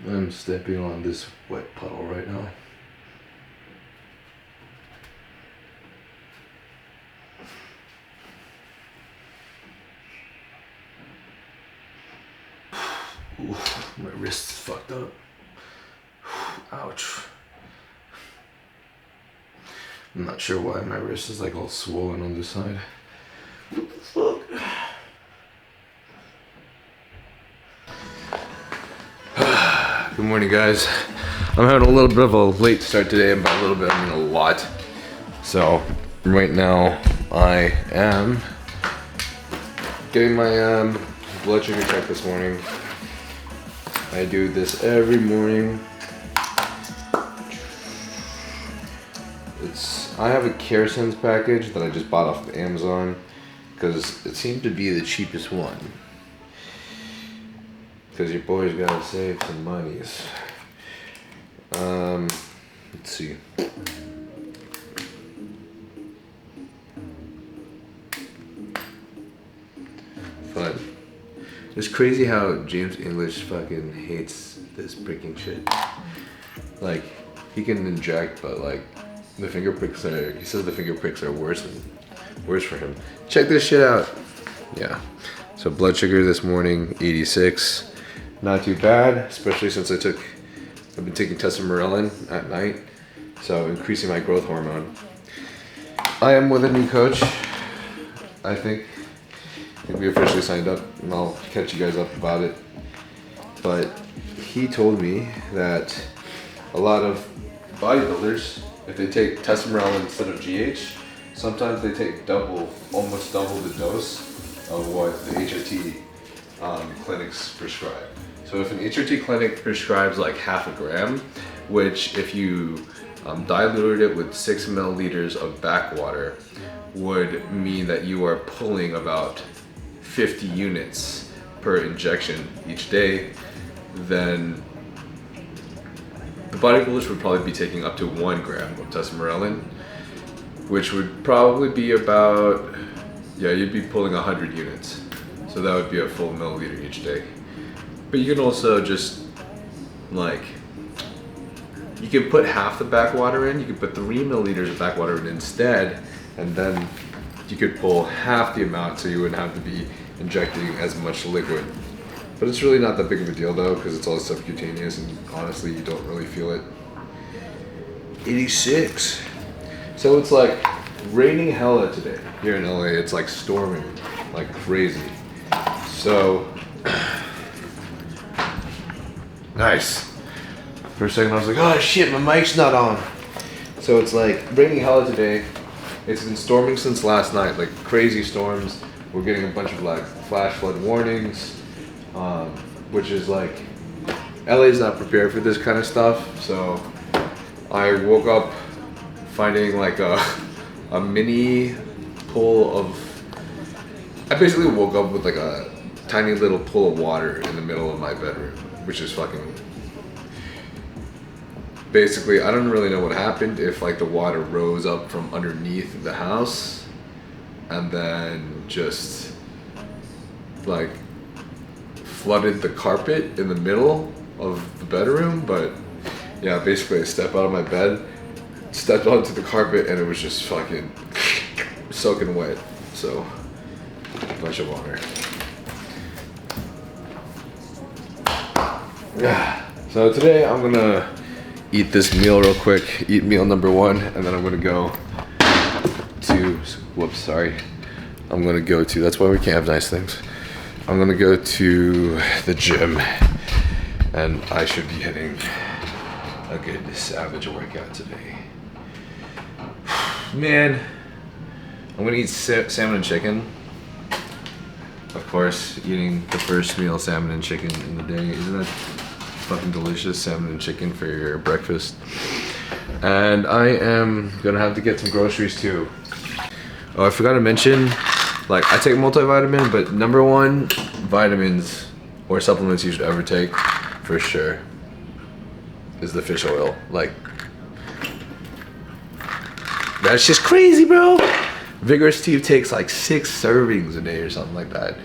I'm stepping on this wet puddle right now. Oof, my wrist is fucked up. Ouch. I'm not sure why my wrist is like all swollen on this side. What the fuck? Good morning, guys. I'm having a little bit of a late start today, and by a little bit I mean a lot. So right now I am getting my blood sugar checked this morning. I do this every morning. I have a CareSense package that I just bought off of Amazon because it seemed to be the cheapest one. Because your boy's gotta save some monies. Let's see. But it's crazy how James English fucking hates this pricking shit. Like, he can inject, but like, the finger pricks are, he says the finger pricks are worse for him. Check this shit out. Yeah. So blood sugar this morning, 86. Not too bad, especially since I've been taking testosterone at night. So increasing my growth hormone. I am with a new coach. I think we officially signed up, and I'll catch you guys up about it. But he told me that a lot of bodybuilders, if they take testosterone instead of GH, sometimes they take almost double the dose of what the HRT clinics prescribe. So if an HRT clinic prescribes like half a gram, which if you diluted it with 6 milliliters of backwater, would mean that you are pulling about 50 units per injection each day, then the bodybuilders would probably be taking up to 1 gram of testosterone, which would probably be about, you'd be pulling 100 units. So that would be a full milliliter each day. But you can also just, like, you can put half the backwater in, you could put 3 milliliters of backwater in instead, and then you could pull half the amount so you wouldn't have to be injecting as much liquid. But it's really not that big of a deal though, because it's all subcutaneous and honestly you don't really feel it. 86. So it's like raining hella today. Here in LA, it's like storming like crazy. So, nice. For a second I was like, oh shit, my mic's not on. So it's like raining hella today. It's been storming since last night, like crazy storms. We're getting a bunch of like flash flood warnings, which is like, LA's not prepared for this kind of stuff. So I woke up finding like a mini pool of, I basically woke up with like a tiny little pool of water in the middle of my bedroom, which is fucking, basically, I don't really know what happened, if like the water rose up from underneath the house and then just like flooded the carpet in the middle of the bedroom. But yeah, basically I stepped out of my bed, stepped onto the carpet, and it was just fucking soaking wet. So, a bunch of water. Yeah. So today I'm gonna eat this meal real quick, eat meal number 1, and then I'm gonna go to, I'm gonna go to, that's why we can't have nice things. I'm gonna go to the gym, and I should be hitting a good savage workout today. Man, I'm gonna eat salmon and chicken. Of course, eating the first meal, salmon and chicken in the day. Isn't that fucking delicious? Salmon and chicken for your breakfast. And I am gonna have to get some groceries too. Oh, I forgot to mention, like, I take multivitamin, but number 1 vitamins or supplements you should ever take, for sure, is the fish oil. Like, that's just crazy, bro. Vigorous Steve takes like 6 servings a day or something like that.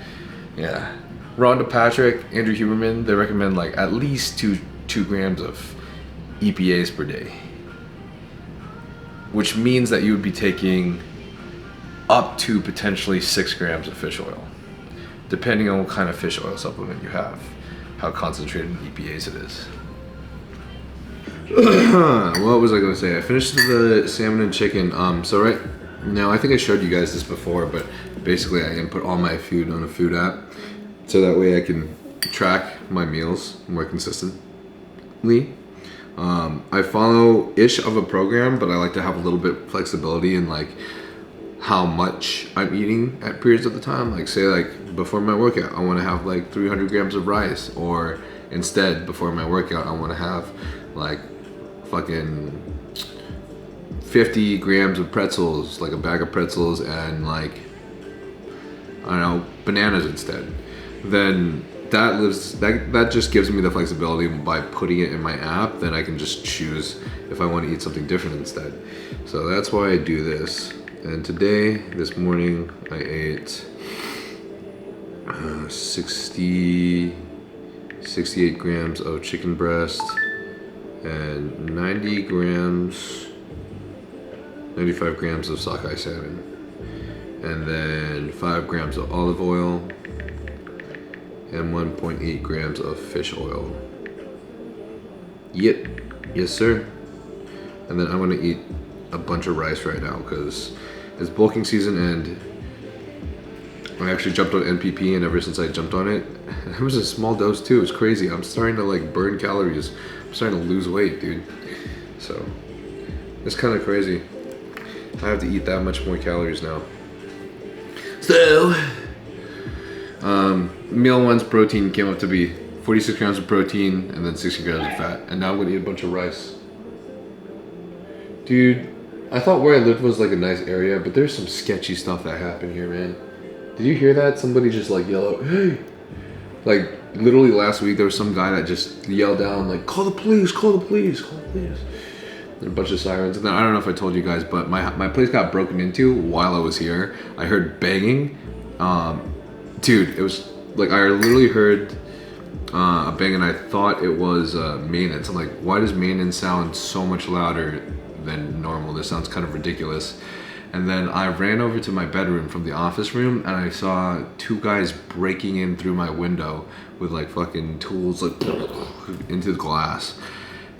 Yeah. Rhonda Patrick, Andrew Huberman, they recommend like at least 2 grams of EPAs per day, which means that you would be taking up to potentially 6 grams of fish oil, depending on what kind of fish oil supplement you have, how concentrated in EPAs it is. What was I going to say? I finished the salmon and chicken. So right now, I think I showed you guys this before, but basically I input all my food on a food app, so that way I can track my meals more consistently. I follow ish of a program, but I like to have a little bit flexibility in like how much I'm eating at periods of the time. Like say like before my workout, I want to have like 300 grams of rice, or instead before my workout, I want to have like fucking 50 grams of pretzels, like a bag of pretzels, and like, I don't know, bananas instead. Then that just gives me the flexibility by putting it in my app. Then I can just choose if I want to eat something different instead. So that's why I do this. And today, this morning, I ate 68 grams of chicken breast and 95 grams of sockeye salmon, and then 5 grams of olive oil and 1.8 grams of fish oil. Yep, yes sir. And then I'm gonna eat a bunch of rice right now because it's bulking season, and I actually jumped on NPP, and ever since I jumped on it, it was a small dose too. It's crazy. I'm starting to like burn calories. I'm starting to lose weight, dude. So it's kind of crazy. I have to eat that much more calories now. So, meal one's protein came up to be 46 grams of protein and then 60 grams of fat. And now I'm gonna eat a bunch of rice. Dude, I thought where I lived was like a nice area, but there's some sketchy stuff that happened here, man. Did you hear that? Somebody just like yell out, hey! Like literally last week there was some guy that just yelled down like, call the police, call the police, call the police. And a bunch of sirens. And then I don't know if I told you guys, but my place got broken into while I was here. I heard banging. Dude, it was like I literally heard a bang, and I thought it was maintenance. I'm like, why does maintenance sound so much louder than normal? This sounds kind of ridiculous. And then I ran over to my bedroom from the office room, and I saw 2 guys breaking in through my window with like fucking tools like into the glass.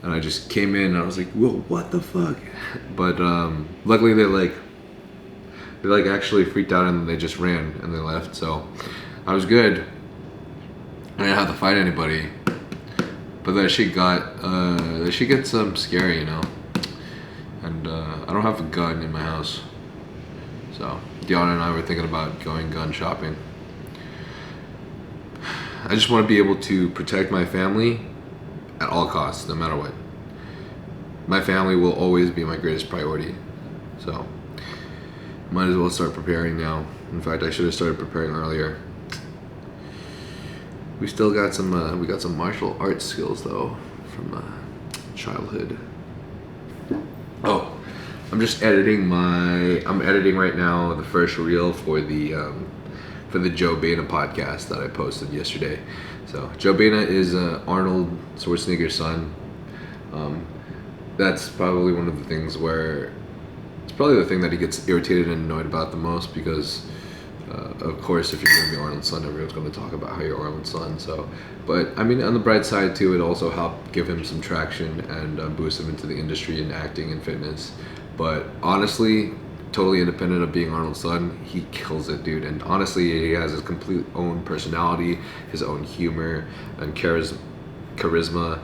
And I just came in and I was like, whoa, what the fuck? But luckily they actually freaked out, and they just ran and they left. So I was good. I didn't have to fight anybody. But that shit gets scary, you know. And I don't have a gun in my house. So Deanna and I were thinking about going gun shopping. I just want to be able to protect my family at all costs, no matter what. My family will always be my greatest priority. So might as well start preparing now. In fact, I should have started preparing earlier. We still got some martial arts skills though from childhood. Oh, I'm editing right now the first reel for the Joe Bena podcast that I posted yesterday. So Joe Bena is Arnold Schwarzenegger's son. That's probably one of the things where it's probably the thing that he gets irritated and annoyed about the most, because of course if you're going to be Arnold's son, everyone's going to talk about how you're Arnold's son. So, but I mean, on the bright side too, it also helped give him some traction and boost him into the industry in acting and fitness. But honestly, totally independent of being Arnold's son, he kills it, dude. And honestly, he has his complete own personality, his own humor and charisma.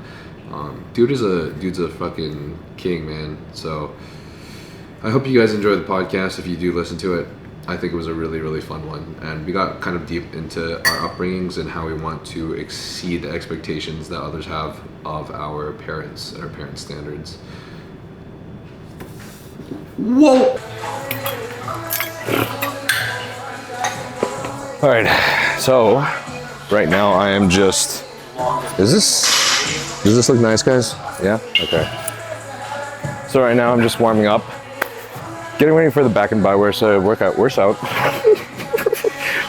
Dude's a fucking king, man. So I hope you guys enjoy the podcast. If you do listen to it, I think it was a really, really fun one. And we got kind of deep into our upbringings and how we want to exceed the expectations that others have of our parents and our parents' standards. Whoa! All right, so right now I am just, does this look nice, guys? Yeah? Okay. So right now I'm just warming up, getting ready for the back and bi workout.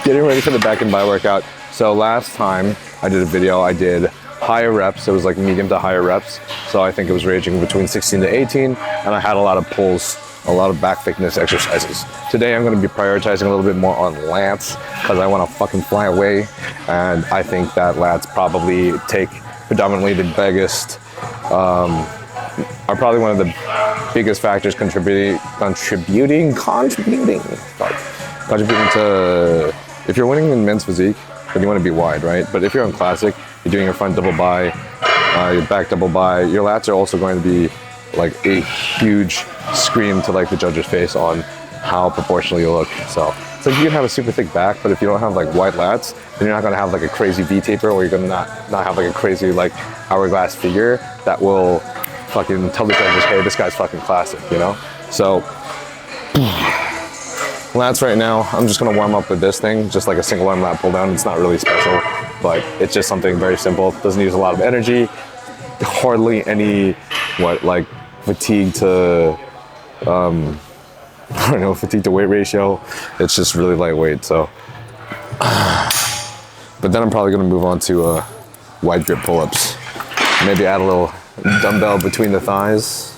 Getting ready for the back and bi workout. So last time I did a video, I did higher reps. It was like medium to higher reps. So I think it was ranging between 16 to 18, and I had a lot of pulls, a lot of back thickness exercises. Today I'm going to be prioritizing a little bit more on lats because I want to fucking fly away, and I think that lats probably take predominantly the biggest, are probably one of the biggest factors contributing to, if you're winning in men's physique, then you want to be wide, right? But if you're on classic, you're doing your front double bi, your back double bi, your lats are also going to be like a huge scream to like the judge's face on how proportional you look. So it's like you can have a super thick back, but if you don't have like wide lats, then you're not gonna have like a crazy V taper, or you're gonna not have like a crazy like hourglass figure that will fucking tell the judges, hey, this guy's fucking classic, you know? So lats right now, I'm just gonna warm up with this thing, just like a single arm lat pull down. It's not really special, but it's just something very simple. It doesn't use a lot of energy, hardly any, like fatigue to, I don't know, fatigue to weight ratio. It's just really lightweight, so. But then I'm probably gonna move on to wide grip pull-ups. Maybe add a little dumbbell between the thighs.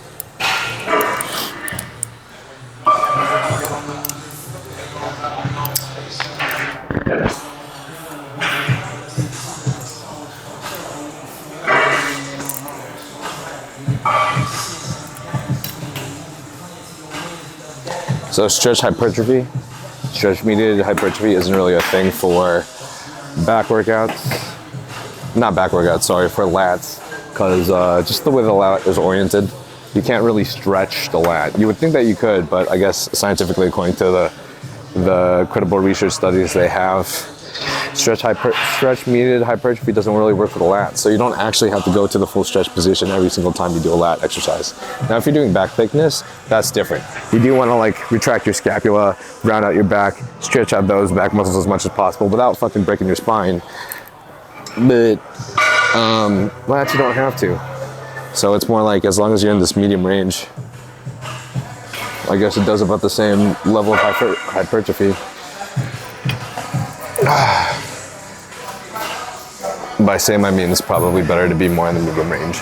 So stretch hypertrophy, stretch mediated hypertrophy isn't really a thing for back workouts. Not back workouts, sorry, for lats, because just the way the lat is oriented, you can't really stretch the lat. You would think that you could, but I guess scientifically, according to the credible research studies they have, stretch mediated hypertrophy doesn't really work for the lat. So you don't actually have to go to the full stretch position every single time you do a lat exercise. Now, if you're doing back thickness, that's different. You do want to like retract your scapula, round out your back, stretch out those back muscles as much as possible without fucking breaking your spine. But lats, you don't have to. So it's more like, as long as you're in this medium range, I guess it does about the same level of hypertrophy. By same, I mean it's probably better to be more in the medium range.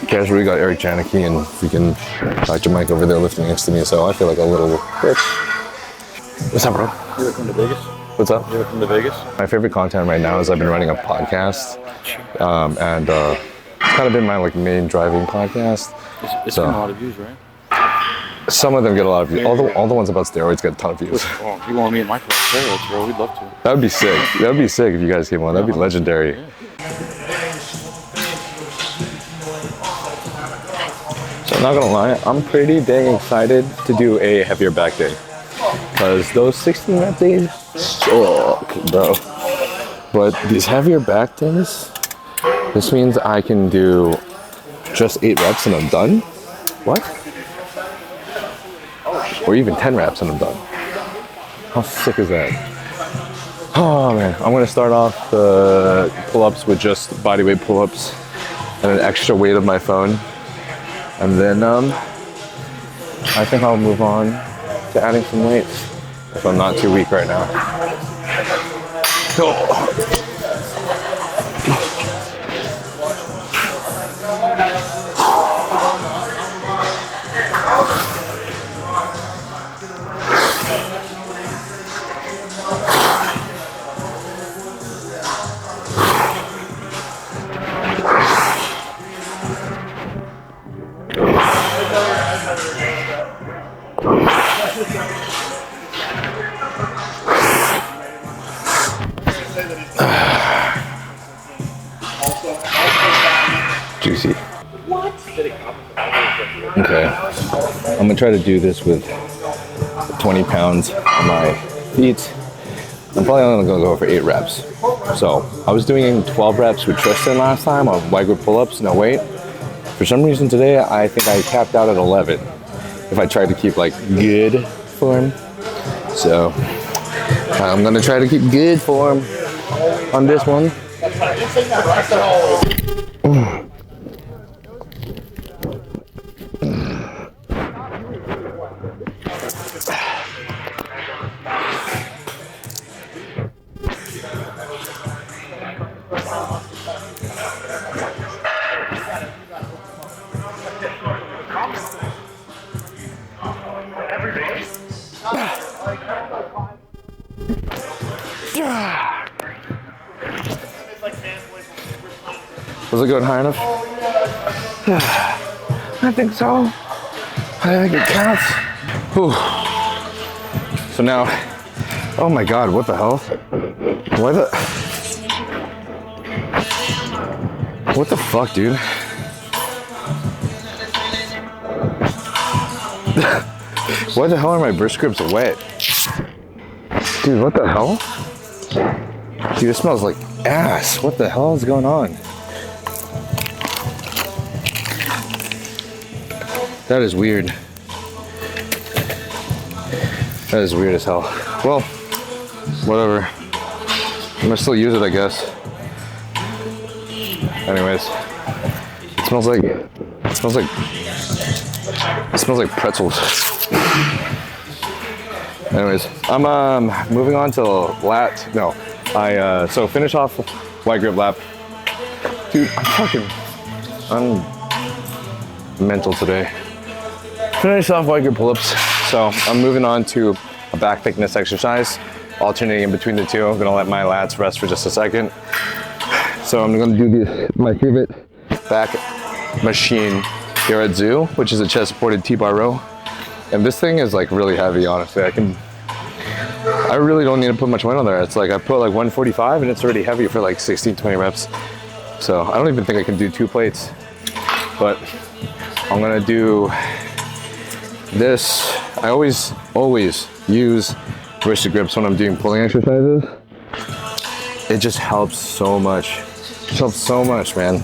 Casually, we got Eric Janicki and freaking Dr. Mike over there lifting next to me, so I feel like a little bitch. What's up, bro? You ever come to Vegas? What's up? You ever come to Vegas? My favorite content right now is I've been running a podcast, and it's kind of been my like main driving podcast. It's getting a lot of views, right? Some of them get a lot of views. All the ones about steroids get a ton of views. Oh, you want me and Michael steroids, bro? We'd love to. That would be sick. That would be sick if you guys came on. That'd be legendary. Yeah. So I'm not gonna lie, I'm pretty dang excited to do a heavier back day, because those 16 rep days suck, bro. But these heavier back days, this means I can do just 8 reps and I'm done. What? Or even 10 reps and I'm done. How sick is that? Oh man, I'm gonna start off the pull-ups with just bodyweight pull-ups and an extra weight of my phone. And then I think I'll move on to adding some weights if I'm not too weak right now. Juicy. Okay, I'm gonna try to do this with 20 pounds on my feet I'm probably only gonna go for 8 reps. So I was doing 12 reps with Tristan last time on wide grip pull-ups, no weight. For some reason today, I think I capped out at 11 if I tried to keep like good form. So I'm gonna try to keep good form on this one. Was it going high enough? I think so. I think it counts. Whew. So now, oh my God, what the hell? What the fuck, dude? Why the hell are my wrist grips wet? Dude, what the hell? Dude, it smells like ass. What the hell is going on? That is weird. That is weird as hell. Well, whatever. I'm gonna still use it, I guess. Anyways, it smells like pretzels. Anyways, I'm moving on to lat. No, so finish off wide grip lap. Dude, I'm mental today. Finish off wide grip pull-ups. So I'm moving on to a back thickness exercise, alternating in between the two. I'm gonna let my lats rest for just a second. So I'm gonna do my favorite back machine here at Zoo, which is a chest supported T-bar row. And this thing is like really heavy, honestly. I really don't need to put much weight on there. It's like I put like 145 and it's already heavy for like 16, 20 reps. So I don't even think I can do 2 plates, but I'm gonna do this. I always use wristed grips when I'm doing pulling exercises. It just helps so much. It helps so much, man.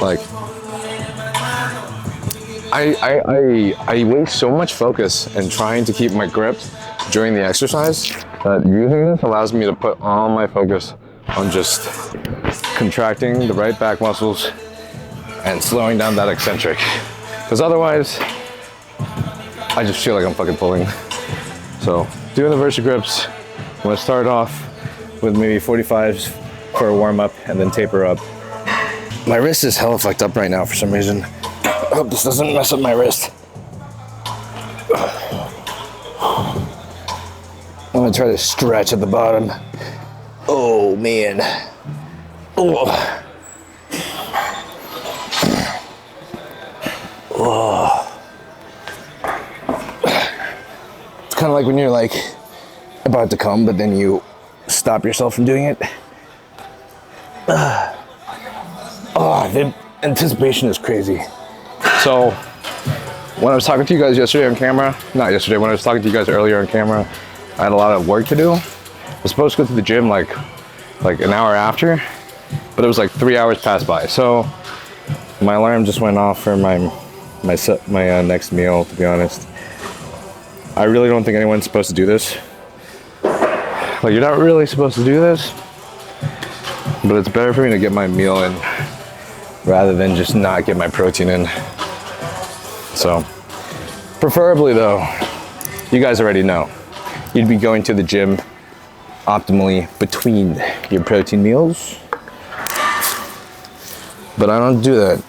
Like, I waste so much focus in trying to keep my grip during the exercise that using this allows me to put all my focus on just contracting the right back muscles and slowing down that eccentric. Because otherwise, I just feel like I'm fucking pulling. So, doing the versa grips, I'm gonna start off with maybe 45s for a warm up and then taper up. My wrist is hella fucked up right now for some reason. I hope this doesn't mess up my wrist. I'm gonna try to stretch at the bottom. Oh man. Oh. Oh. It's kind of like when you're like about to come, but then you stop yourself from doing it. Oh, the anticipation is crazy. So, when I was talking to you guys yesterday on camera, not yesterday, when I was talking to you guys earlier on camera, I had a lot of work to do. I was supposed to go to the gym like an hour after, but it was like 3 hours passed by. So, my alarm just went off for my next meal, to be honest. I really don't think anyone's supposed to do this. Like, you're not really supposed to do this, but it's better for me to get my meal in rather than just not get my protein in. So, preferably though, you guys already know, you'd be going to the gym optimally between your protein meals. But I don't do that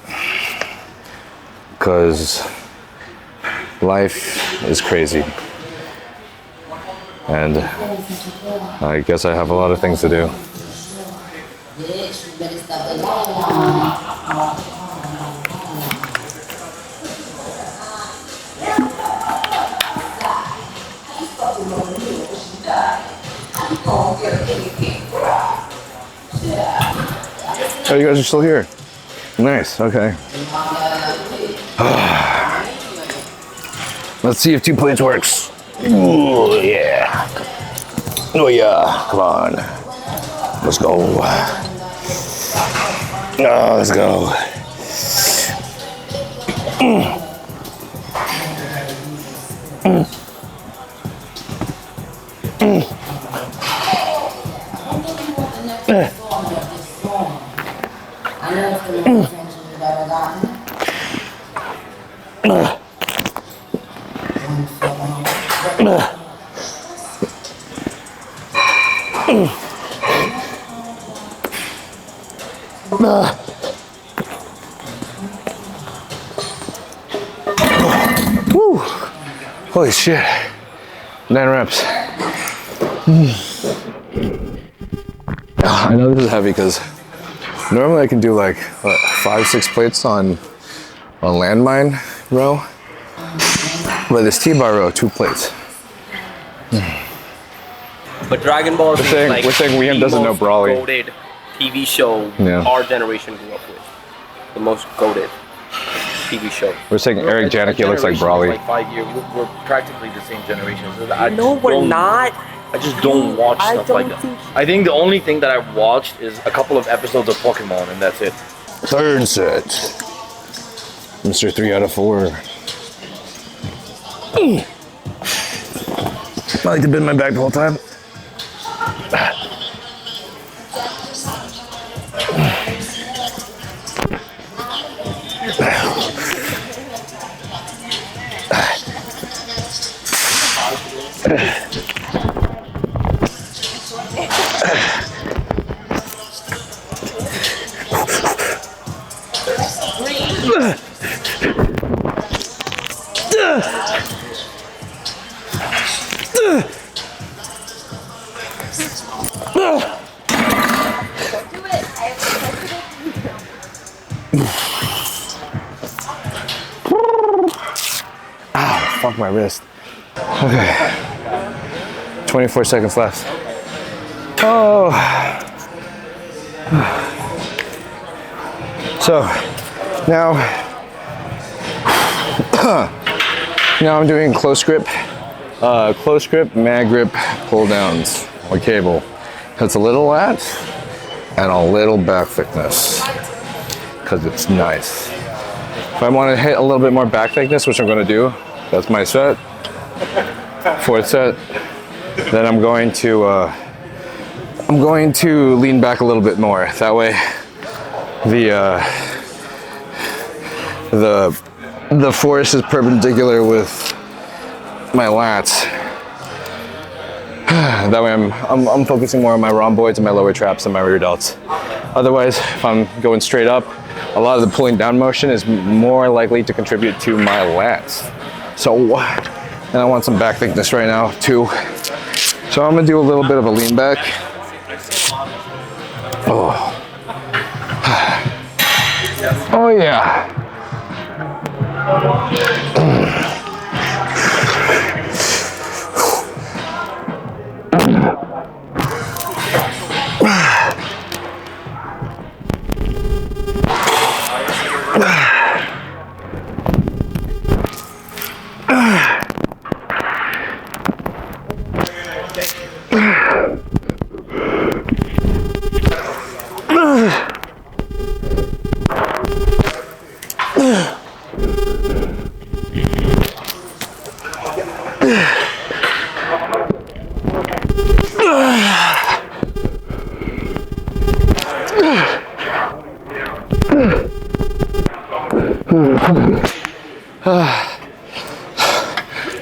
because life is crazy. And I guess I have a lot of things to do. Oh, you guys are still here. Nice, okay. Let's see if 2 plates works. Ooh, yeah. Oh yeah, come on. Let's go. Oh, let's go. Woo. Holy shit. 9 reps. I know this is heavy because normally I can do like what, 5-6 plates on landmine row, but this T-bar row, 2 plates. But Dragon Ball Z is like we're saying Liam the doesn't know most Brawley. goated TV show our generation grew up with. The most goated TV show. We're saying Eric Janicki looks like Brawley. Like 5 years. We're practically the same generation. So No, we're not. I just don't watch stuff like that. I think the only thing that I've watched is a couple of episodes of Pokemon, and that's it. Turn set. Mr. 3 out of 4. I like to bend my back the whole time. Ow, fuck my wrist. Okay. 24 seconds left. Oh. So now I'm doing close grip, mag grip, pull downs with cable. It's a little lat and a little back thickness because it's nice. If I want to hit a little bit more back thickness, which I'm going to do, that's my set. 4th set. Then I'm going to lean back a little bit more. That way, the force is perpendicular with my lats. That way I'm focusing more on my rhomboids and my lower traps and my rear delts. Otherwise, if I'm going straight up, a lot of the pulling down motion is more likely to contribute to my lats. So, and I want some back thickness right now too. So I'm gonna do a little bit of a lean back. Oh, oh yeah.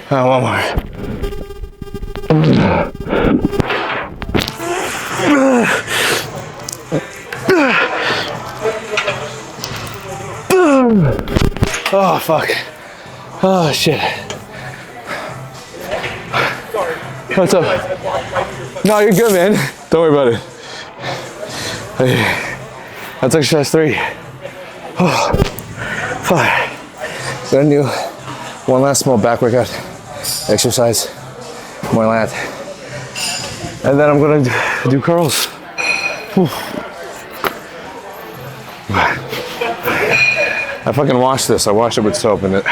One more. Oh, fuck. Oh, shit. What's up? No, you're good, man. Don't worry about it. Hey, that's exercise 3. Oh, fuck. Gonna do one last small back workout exercise, more lat, and then I'm gonna do curls. Whew. I fucking washed this. I washed it with soap, and it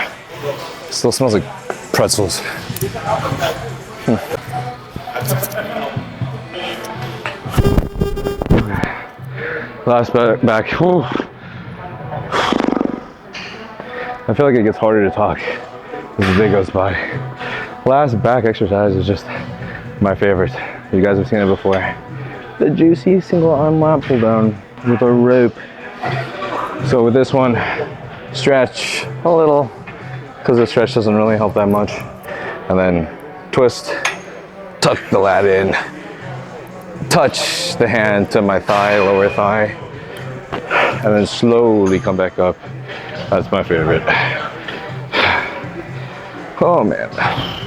still smells like pretzels. Last back. Whew. I feel like it gets harder to talk as the day goes by. Last back exercise is just my favorite. You guys have seen it before. The juicy single arm lat pull down with a rope. So with this one, stretch a little, because the stretch doesn't really help that much. And then twist, tuck the lat in, touch the hand to my thigh, lower thigh, and then slowly come back up. That's my favorite. Oh man.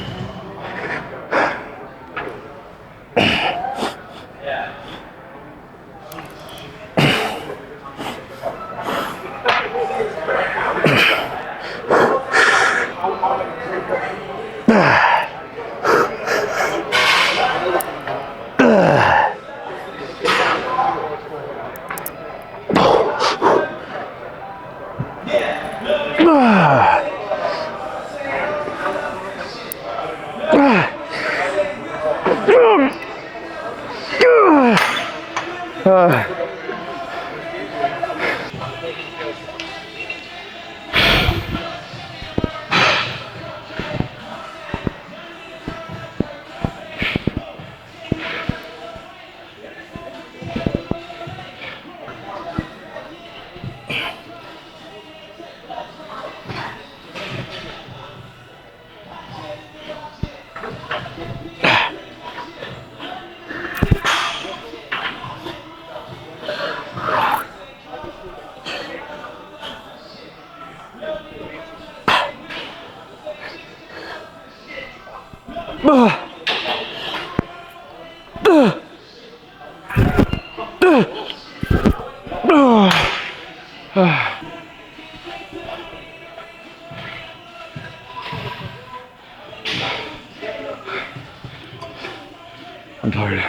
I'm tired.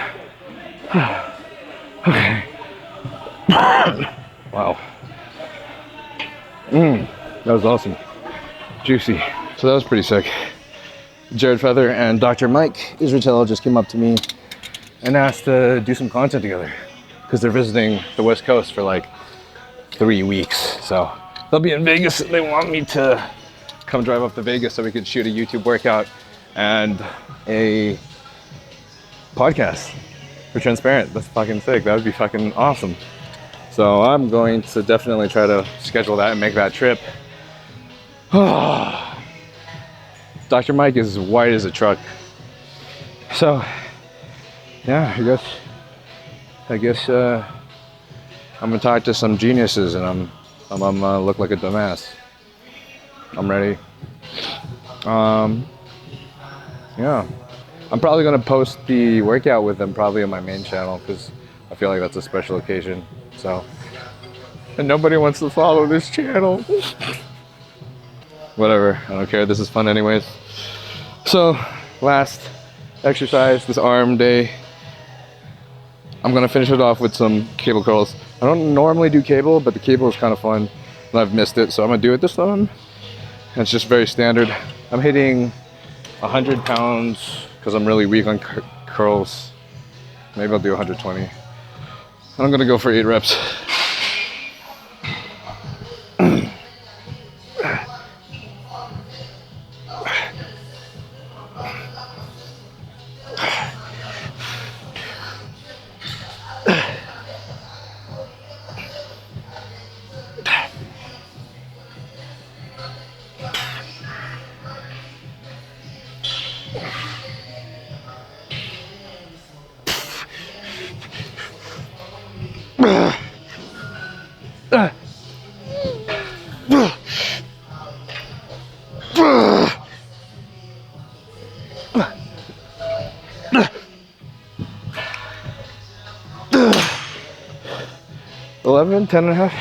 Okay. Wow. That was awesome. Juicy. So that was pretty sick. Jared Feather and Dr. Mike Israel just came up to me and asked to do some content together because they're visiting the West Coast for like 3 weeks. So they'll be in Vegas and they want me to come drive up to Vegas so we could shoot a YouTube workout and a podcast for Transparent. That's fucking sick. That would be fucking awesome. So I'm going to definitely try to schedule that and make that trip. Dr. Mike is white as a truck. So yeah, I guess I'm gonna talk to some geniuses and I'm gonna look like a dumbass. I'm ready. Yeah, I'm probably gonna post the workout with them probably on my main channel because I feel like that's a special occasion. So, and nobody wants to follow this channel. Whatever, I don't care. This is fun anyways. So, last exercise, this arm day. I'm gonna finish it off with some cable curls. I don't normally do cable, but the cable is kind of fun, and I've missed it, so I'm gonna do it this time. And it's just very standard. I'm hitting 100 pounds because I'm really weak on curls. Maybe I'll do 120. And I'm gonna go for 8 reps. 11, 10 and a half.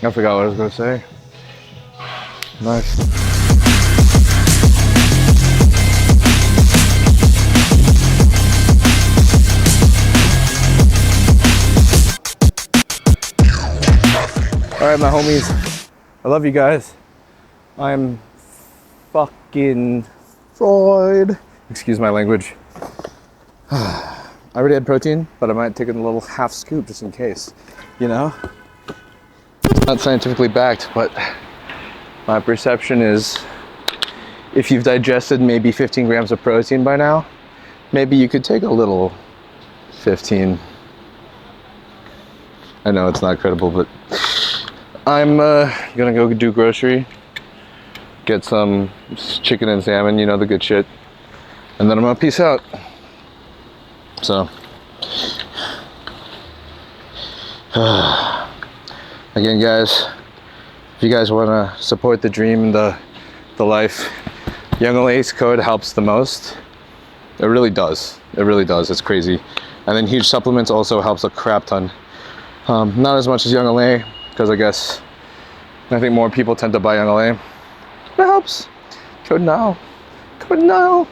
I forgot what I was going to say. Nice. All right, my homies. I love you guys. I'm fucking fried. Excuse my language. I already had protein, but I might take a little half scoop just in case, you know? It's not scientifically backed, but my perception is if you've digested maybe 15 grams of protein by now, maybe you could take a little 15. I know it's not credible, but I'm gonna go do grocery, get some chicken and salmon, you know, the good shit, and then I'm gonna peace out. So, again, guys, if you guys want to support the dream and the life, Young Olay's code helps the most. It really does. It really does. It's crazy. And then Huge Supplements also helps a crap ton. Not as much as Young Olay, because I think more people tend to buy Young Olay. It helps. Code now. Code now.